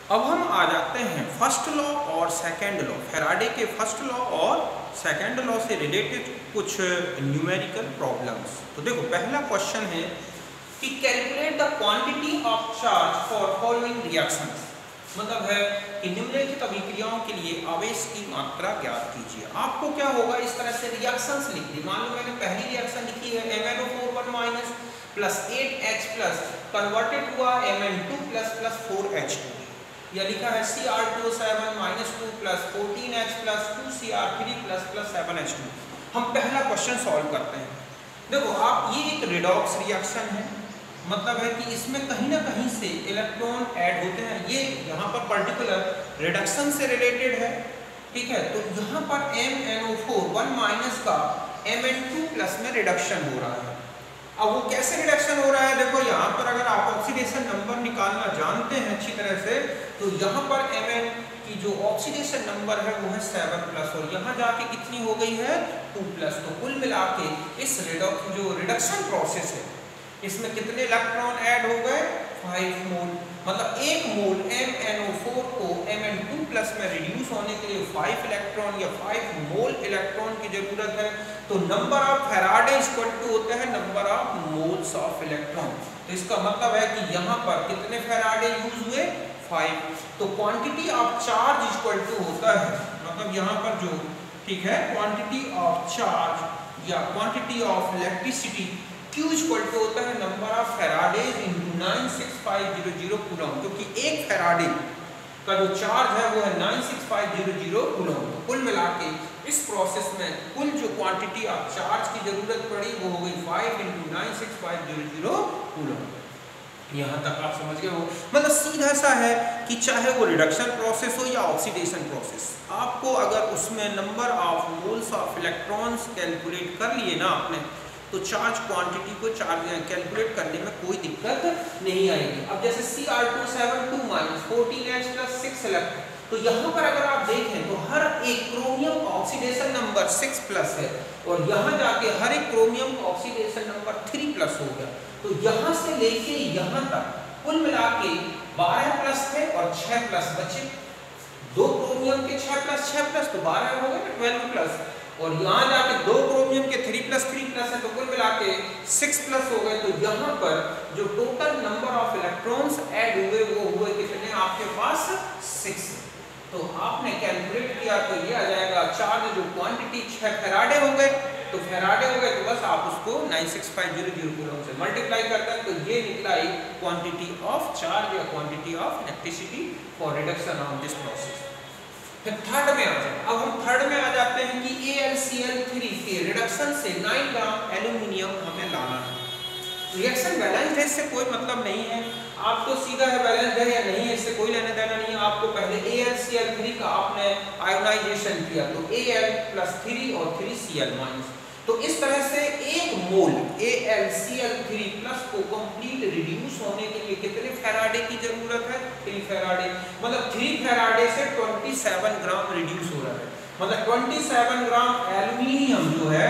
अब हम आ जाते हैं फर्स्ट लॉ और सेकंड लॉ, फैराडे के फर्स्ट लॉ और सेकंड लॉ से रिलेटेड कुछ न्यूमेरिकल प्रॉब्लम्स। तो देखो पहला क्वेश्चन है कि calculate the quantity of charge for following reactions. मतलब है कि निम्नलिखित अभिक्रियाओं के लिए आवेश की मात्रा ज्ञात कीजिए। आपको क्या होगा, इस तरह से रिएक्शंस लिख दी। मान लो मैंने पहली रिएक्शन लिखी है MnO4 1 plus 8H plus converted हुआ Mn2 प्लस 4H2, या लिखा है Cr2O7 -2 plus 14H plus 2Cr3 plus 7H2। हम पहला क्वेश्चन सॉल्व करते हैं। देखो आप, ये एक रिडॉक्स रिएक्शन है, मतलब है कि इसमें कहीं ना कहीं से इलेक्ट्रॉन ऐड होते हैं। ये यहाँ पर पर्टिकुलर रिडक्शन से रिलेटेड है, ठीक है। तो यहाँ पर MnO4 1 का Mn2 प्लस में रिडक्शन हो रहा है। अब वो कैसे रिडक्शन हो रहा है, देखो यहाँ पर अगर आप ऑक्सीडेशन नंबर निकालना जानते हैं अच्छी तरह से, तो यहाँ पर Mn की जो ऑक्सीडेशन नंबर है वो है 7+, और यहाँ जाके कितनी हो गई है 2+। तो कुल मिला के इस जो रिडक्शन प्रोसेस है, इसमें कितने इलेक्ट्रॉन ऐड हो गए, 5 मोल। मतलब 1 मोल MnO4 को Mn2 प्लस में रिड्यूस होने के लिए 5 इलेक्ट्रॉन या 5 मोल इलेक्ट्रॉन की जरूरत है। तो number of faraday equal to होता है number of moles of electron. तो इसका मतलब है कि यहाँ पर कितने फैराडे यूज हुए, 5। तो quantity of charge equal to होता है, मतलब यहाँ पर जो, ठीक है, क्वांटिटी ऑफ चार्ज या quantity of electricity Q equal to होता है number of faradays into 96500 coulomb, क्योंकि एक फैराडे का जो चार्ज है वो है 96500 कूलम। तो कुल मिला के इस प्रोसेस में कुल जो क्वांटिटी ऑफ चार्ज की जरूरत पड़ी वो हो गई 5 × 96500 कूलम। यहाँ तक आप समझ गए हो। मतलब सीधा सा है कि चाहे वो रिडक्शन प्रोसेस हो या ऑक्सीडेशन प्रोसेस, आपको अगर उसमें number of moles of electrons calculate कर लिए ना आपने, तो चार्ज क्वांटिटी को कैलकुलेट करने में कोई दिक्कत नहीं आएगी। अब जैसे Cr2O7 2 14H प्लस 6 इलेक्ट्रॉन, तो यहाँ पर अगर आप देखें तो हर एक क्रोमियम का ऑक्सीडेशन नंबर 6+ है, और यहाँ जाके हर एक क्रोमियम का ऑक्सीडेशन नंबर 3+ हो गया। तो यहाँ से लेके यहाँ तक कुल मिला के 12+ थे और 6+ बचे। 2 क्रोमियम के 6+6+, तो 12 हो गए 12+, और यहाँ जाके 2 क्रोमियम के 3+3+ है, तो कुल मिला के 6+ हो गए। तो यहाँ पर जो total number of electrons add हुए वो हुए कितने, आपके पास 6। तो आपने कैलकुलेट किया तो ये आ जाएगा चार्ज जो क्वांटिटी 6 फैराडे हो गए, तो फैराडे हो गए तो बस आप उसको 96500 कूलम से मल्टीप्लाई करते हैं, तो ये निकला एक क्वांटिटी ऑफ चार्ज या quantity of electricity for reduction of this process. फिर थर्ड में आ जाए। अब हम थर्ड में आ जाते हैं कि AlCl3 के रिडक्शन से 9 ग्राम एल्यूमिनियम हमें लाना है। रिएक्शन बैलेंस्ड है, इससे कोई मतलब नहीं है, आपको सीधा है बैलेंस्ड है या नहीं है इससे कोई लेना देना नहीं है। आपको पहले AlCl3 का आपने आयोनाइजेशन किया, तो Al + 3 और 3Cl-। तो इस तरह से 1 मोल AlCl3+ को कंप्लीट रिड्यूस होने के लिए कितने फैराडे की जरूरत है, 3 फैराडे। मतलब 3 फैराडे से 27 ग्राम रिड्यूस हो रहा है। मतलब 27 ग्राम एल्यूमिनियम जो है,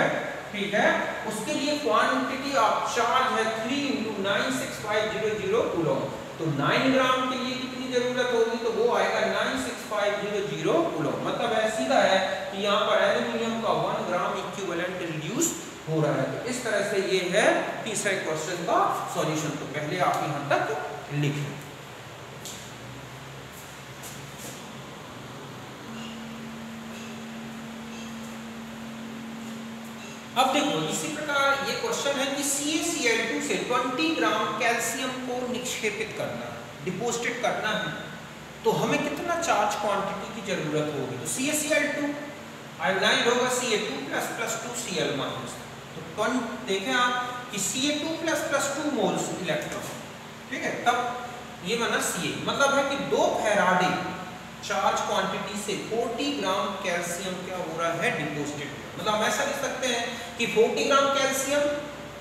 ठीक है, उसके लिए क्वांटिटी ऑफ चार्ज है 3 × 96500 कूलम। तो 9 ग्राम के लिए कितनी जरूरत होगी, तो वो आएगा 96500 कूलम। मतलब है सीधा है कि यहाँ पर एल्यूमिनियम का 1 ग्राम इक्विवेलेंट रिड्यूस हो रहा है। तो इस तरह से ये है तीसरे क्वेश्चन का सॉल्यूशन। तो पहले आप यहाँ तक लिखें। अब देखो इसी प्रकार ये क्वेश्चन है कि CaCl2 से 20 ग्राम कैल्शियम को निक्षेपित करना है, डिपोजिट करना है, तो हमें कितना चार्ज क्वांटिटी की जरूरत होगी। तो CaCl2 आयोनाइड होगा Ca2+ + 2Cl-। तो देखें आप कि Ca2+ + 2 मोल्स इलेक्ट्रॉन, ठीक है, तब ये बना Ca। मतलब है कि 2 फैराडे चार्ज क्वांटिटी से 40 ग्राम कैल्शियम क्या हो रहा है, डिपोजिट। मतलब हम ऐसा लिख सकते हैं कि 40 ग्राम कैल्शियम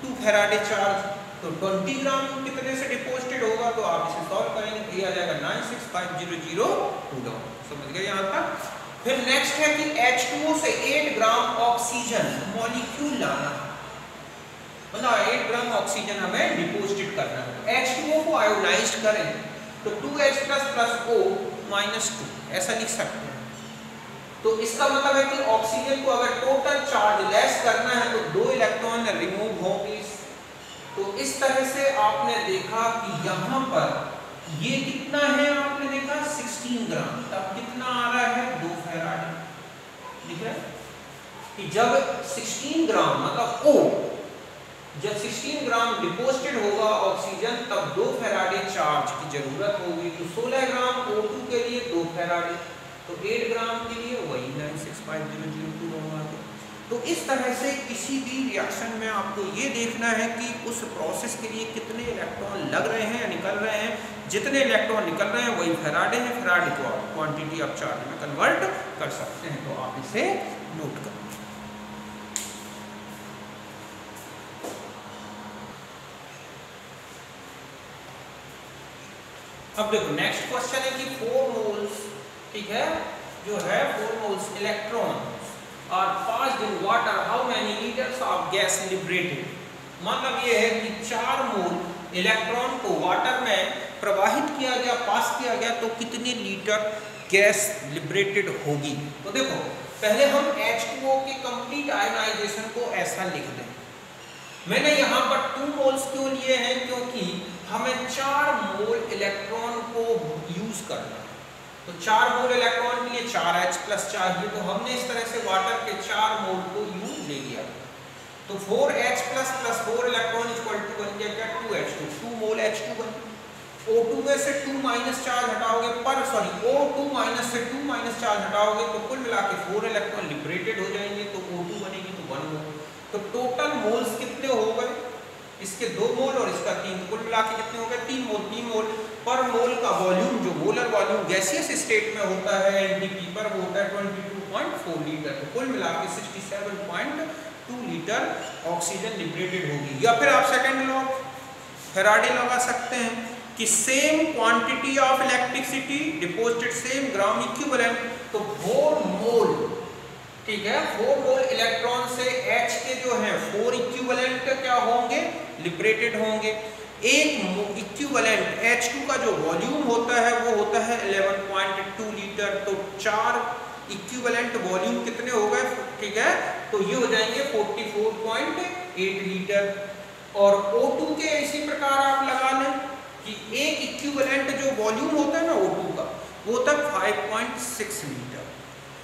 2 फैराडे चार्ज, तो 20 ग्राम कितने से डिपोजिटेड होगा, तो आप इसे सॉल्व करेंगे तो ये आ जाएगा 96500 कूलम। समझ गए यहाँ तक। फिर नेक्स्ट है कि H2O से 8 ग्राम ऑक्सीजन मॉलिक्यूल लाना है, मतलब 8 ग्राम ऑक्सीजन हमें डिपोजिट करना है। H2O को आयोनाइज्ड करें तो 2H प्लस O माइनस 2 ऐसा लिख सकते हैं। तो इसका मतलब है कि ऑक्सीजन को अगर टोटल चार्ज लेस करना है तो 2 इलेक्ट्रॉन रिमूव होंगे। तो इस तरह से आपने देखा कि यहाँ पर ये कितना है, आपने देखा 16 ग्राम, तब कितना आ रहा है 2 फैराडे। दिख रहा है कि जब 16 ग्राम मतलब O, जब 16 ग्राम डिपोजिटेड होगा ऑक्सीजन तब 2 फैराडे चार्ज की जरूरत होगी। तो 16 ग्राम O2 के लिए 2 फैराडे, तो 8 ग्राम के लिए वही 9650002 होगा। तो इस तरह से किसी भी रिएक्शन में आपको ये देखना है कि उस प्रोसेस के लिए कितने इलेक्ट्रॉन लग रहे हैं या निकल रहे हैं। जितने इलेक्ट्रॉन निकल रहे हैं वही फैराडे है, फैराडे को आप क्वांटिटी ऑफ चार्ज में कन्वर्ट कर सकते हैं। तो आप इसे नोट करें। अब देखो नेक्स्ट क्वेश्चन है कि 4 मोल्स, ठीक है, जो है 4 मोल्स इलेक्ट्रॉन और passed in water, how many litres of gas liberated. मतलब ये है कि 4 मोल इलेक्ट्रॉन को वाटर में प्रवाहित किया गया, पास किया गया, तो कितने लीटर गैस लिबरेटेड होगी। तो देखो पहले हम H2O के कंप्लीट आयोनाइजेशन को ऐसा लिख दें। मैंने यहाँ पर 2 मोल्स क्यों लिए हैं, क्योंकि हमें 4 मोल इलेक्ट्रॉन को यूज करना है। तो 4 मोल इलेक्ट्रॉन के लिए 4H प्लस चाहिए, तो हमने इस तरह से वाटर के 4 मोल को यूज ले लिया। तो 4H plus 4 electron equal to बन गया क्या 2H2, 2 मोल H2 बन। O2 में से 2 माइनस चार्ज हटाओगे, O2 माइनस से 2 माइनस चार्ज हटाओगे तो कुल मिला के 4 इलेक्ट्रॉन लिबरेटेड हो जाएंगे, तो O2 बनेगी तो 1 मोल। तो टोटल मोल्स कितने हो गए, इसके 2 मोल और इसका 3, कुल मिला के कितने हो गए 3 मोल। 3 मोल पर मोल का वॉल्यूम, जो मोलर वॉल्यूम गैसियस स्टेट में होता है एनटीपी पर, वो होता है 22.4 लीटर। तो कुल मिला के 67.2 लीटर ऑक्सीजन लिबरेटेड होगी। या फिर आप सेकंड लॉ फैराडे लगा सकते हैं कि same quantity of electricity deposited same gram equivalent, तो 4 मोल, ठीक है, 4 मोल इलेक्ट्रॉन से H के जो हैं 4 इक्विवेलेंट क्या होंगे, लिबरेटेड होंगे। एक इक्विवेलेंट H2 का जो वॉल्यूम होता है वो होता है 11.2 लीटर। तो 4 इक्विवेलेंट वॉल्यूम कितने हो गए, ठीक है, तो ये हो जाएंगे 44.8 लीटर। और O2 के इसी प्रकार आप लगा लें कि एक इक्विवेलेंट जो वॉल्यूम होता है ना O2 का, वो होता है 5.6 लीटर।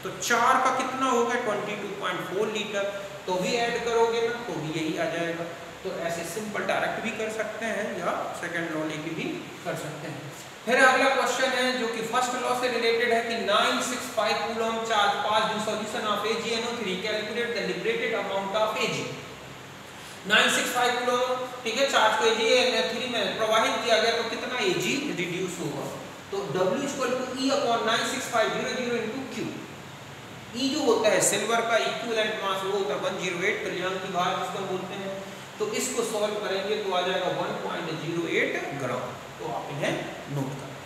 तो 4 का कितना हो गया 22.4 लीटर। तो भी ऐड करोगे ना तो भी यही आ जाएगा। तो ऐसे सिंपल डायरेक्ट भी कर सकते हैं या सेकंड लॉ लेके भी कर सकते हैं। फिर अगला क्वेश्चन है जो कि फर्स्ट लॉ से रिलेटेड है कि 965 coulomb charge passed in solution of AgNO3, calculate the liberated amount of Ag। 965 coulomb, ठीक है, चार्ज को AgNO3 में प्रवाहित किया गया तो कितना Ag रिड्यूस होगा। तो W equal to E upon 96500 into Q। E जो होता है सिल्वर का इक्विवेलेंट मास, वो होता है 108 ट्रिलियन की भार जिसको बोलते हैं। तो इसको सॉल्व करेंगे तो आ जाएगा 1.08 ग्राम। तो आप इन्हें नोट करें।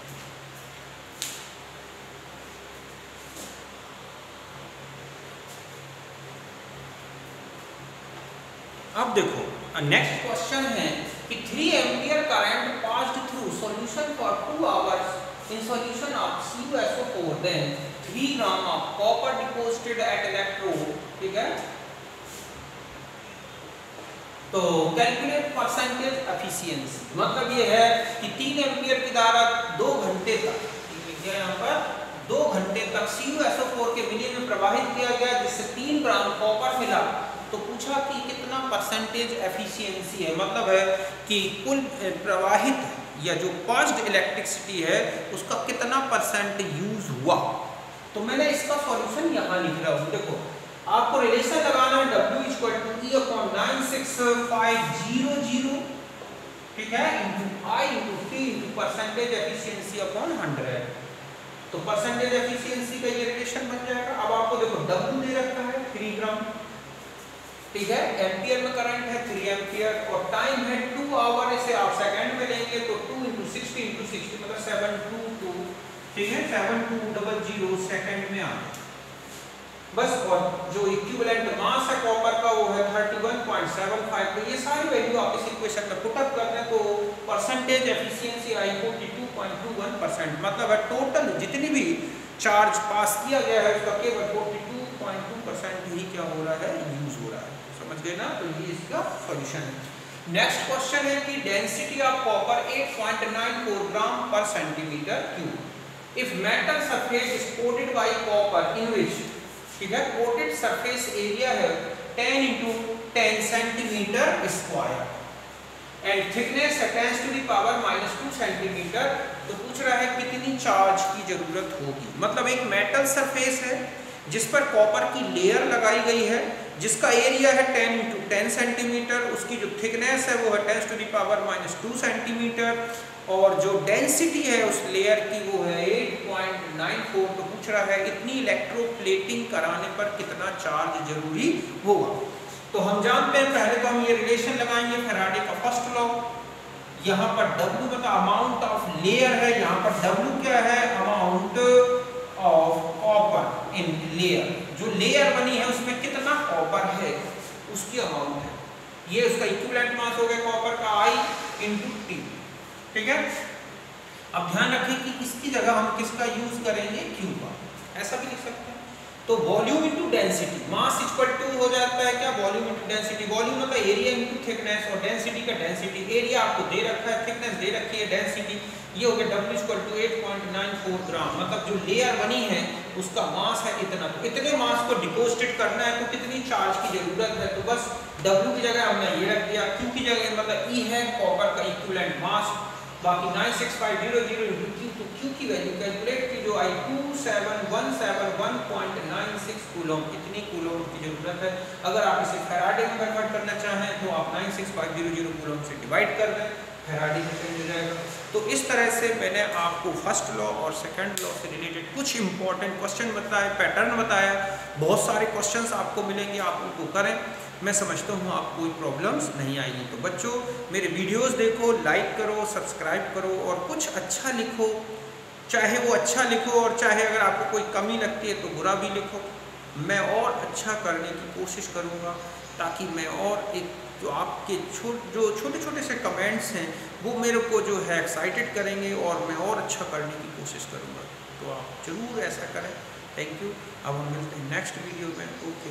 अब देखो नेक्स्ट क्वेश्चन है कि 3 ampere current passed through solution for 2 hours in solution of CuSO4, then 3 gram of copper deposited at electrode, ठीक है। तो कैलकुलेट परसेंटेज एफिशिएंसी, मतलब ये है कि 3 एम्पियर की धारा 2 घंटे तक, ठीक है, यहाँ पर 2 घंटे तक CuSO4 के विलय में प्रवाहित किया गया जिससे 3 ग्राम कॉपर मिला। तो पूछा कि कितना परसेंटेज एफिशिएंसी है, मतलब है कि कुल प्रवाहित या जो पास्ड इलेक्ट्रिसिटी है उसका कितना परसेंट यूज हुआ। तो मैंने इसका सॉल्यूशन यहाँ लिख रहा हूँ। देखो आपको रिलेशन लगाना है W equal to E upon 96500, ठीक है, into I into T into percentage efficiency upon 100। तो परसेंटेज एफिशिएंसी का ये रिलेशन बन जाएगा। अब आपको देखो W दे रखा है 3 ग्राम, ठीक है, एम्पियर में करंट है 3 एम्पियर और टाइम है 2 आवर। इसे आप सेकंड में लेंगे तो 2 इंटू 60 मतलब 722, ठीक है, 7200 सेकंड में आ बस। और जो इक्विवेलेंट मास है कॉपर का वो है 31.75। तो ये सारी वैल्यू आप इस इक्वेशन में पुट अप कर दें तो परसेंटेज एफिशिएंसी आई 42.21%। मतलब है टोटल जितनी भी चार्ज पास किया गया है उसका केवल 42.2% ही क्या हो रहा है, यूज हो रहा है। समझ गए ना? तो ये इसका सॉल्यूशन है। नेक्स्ट क्वेश्चन है कि density of copper 8.94 gram per centimetre cube. If metal surface is coated by copper in which, ठीक है, कोटेड सरफेस एरिया है 10 into 10 centimetre square and thickness है 10 to the power -2 सेंटीमीटर, तो पूछ रहा है कितनी चार्ज की जरूरत होगी। मतलब एक मेटल सरफेस है जिस पर कॉपर की लेयर लगाई गई है जिसका एरिया है 10 into 10 सेंटीमीटर, उसकी जो थिकनेस है वो है 10 to the power -2 सेंटीमीटर और जो डेंसिटी है उस लेयर की वो है 8.94। तो पूछ रहा है इतनी इलेक्ट्रोप्लेटिंग कराने पर कितना चार्ज जरूरी होगा। तो हम जानते हैं, पहले तो हम ये रिलेशन लगाएंगे फैराडे का फर्स्ट लॉ। यहाँ पर W मतलब अमाउंट ऑफ लेयर है, यहाँ पर W क्या है, amount of copper in layer. जो लेयर बनी है उसमें कितना कॉपर है उसकी अमाउंट है। ये उसका इक्विवेलेंट मास हो गया कॉपर का I into T, ठीक है। अब ध्यान रखें कि इसकी जगह हम किसका यूज करेंगे, Q का। ऐसा भी लिख सकते हैं। तो volume into density, mass equal to हो जाता है क्या, वॉल्यूम इनटू डेंसिटी। वॉल्यूम मतलब एरिया इनटू थिकनेस और डेंसिटी का डेंसिटी। एरिया आपको दे रखा है, थिकनेस दे रखी है, डेंसिटी ये हो गया W इक्वल टू 8.94 ग्राम। मतलब जो लेयर बनी है उसका मास है इतना। तो इतने मास को डिपोजिट करना है तो कितनी चार्ज की जरूरत है, तो बस W की जगह हमने ये रख दिया, Q की जगह मतलब E है कॉपर का इक्विवेलेंट मास, बाकी 96500 into Q। तो Q की वैल्यू कैलकुलेट की जो आई 27171.96 कूलम। कितनी कूलम की जरूरत है। अगर आप इसे फैराडे में कन्वर्ट करना चाहें तो आप 96500 कूलम से डिवाइड कर दें, फैराडे में चेंज हो जाएगा। तो इस तरह से मैंने आपको फर्स्ट लॉ और सेकंड लॉ से रिलेटेड कुछ इंपॉर्टेंट क्वेश्चन बताए, पैटर्न बताया। बहुत सारे क्वेश्चंस आपको मिलेंगे, आप उनको करें। मैं समझता हूँ आपको कोई प्रॉब्लम्स नहीं आएगी। तो बच्चों मेरे वीडियोस देखो, लाइक करो, सब्सक्राइब करो और कुछ अच्छा लिखो। चाहे वो अच्छा लिखो और चाहे अगर आपको कोई कमी लगती है तो बुरा भी लिखो। मैं और अच्छा करने की कोशिश करूँगा ताकि मैं और एक जो आपके छोटे छोटे से कमेंट्स हैं वो मेरे को जो है एक्साइटेड करेंगे और मैं और अच्छा करने की कोशिश करूँगा। तो आप ज़रूर ऐसा करें। Thank you. अब हम मिलते हैं नेक्स्ट वीडियो में। ओके।